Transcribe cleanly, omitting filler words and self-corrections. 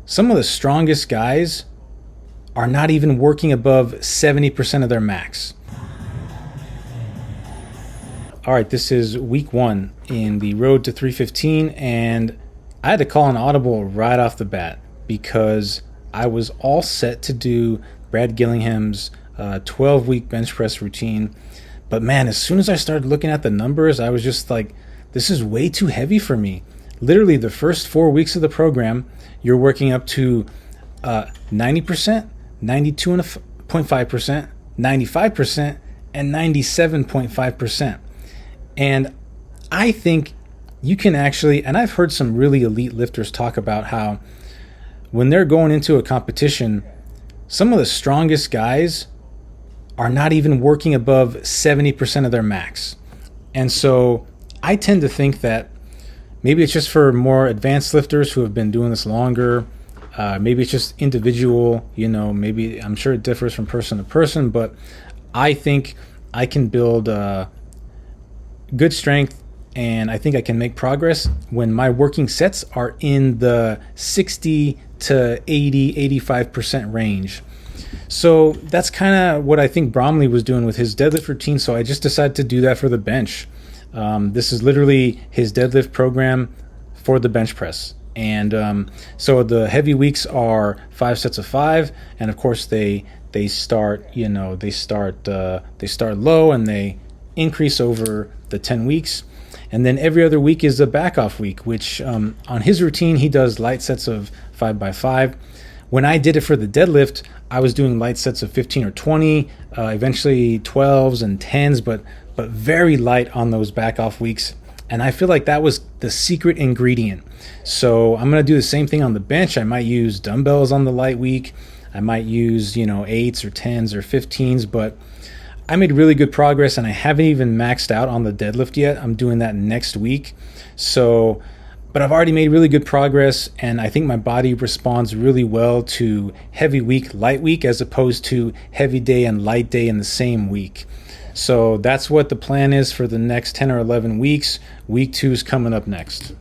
Some of the strongest guys are not even working above 70% of their max. All right, this is week 1 in the road to 315, and I had to call an audible right off the bat because I was all set to do Brad Gillingham's 12-week bench press routine. But man, as soon as I started looking at the numbers, I was just like, this is way too heavy for me. Literally, the first 4 weeks of the program, you're working up to 90%, 92.5%, 95%, and 97.5%. And I think you can actually, and I've heard some really elite lifters talk about how when they're going into a competition, some of the strongest guys are not even working above 70% of their max. And so I tend to think that maybe it's just for more advanced lifters who have been doing this longer. Maybe it's just individual, maybe I'm sure it differs from person to person, but I think I can build good strength, and I think I can make progress when my working sets are in the 60 to 80, 85% range. So that's kind of what I think Bromley was doing with his deadlift routine. So I just decided to do that for the bench. This is literally his deadlift program for the bench press. And so the heavy weeks are 5 sets of 5, and of course they start low and they increase over the 10 weeks. And then every other week is a back off week, which on his routine, he does light sets of 5 by 5. When I did it for the deadlift, I was doing light sets of 15 or 20, eventually 12s and 10s, but very light on those back off weeks. And I feel like that was the secret ingredient. So I'm going to do the same thing on the bench. I might use dumbbells on the light week. I might use, 8s or 10s or 15s, but I made really good progress, and I haven't even maxed out on the deadlift yet. I'm doing that next week. So, but I've already made really good progress, and I think my body responds really well to heavy week, light week, as opposed to heavy day and light day in the same week. So that's what the plan is for the next 10 or 11 weeks. Week 2 is coming up next.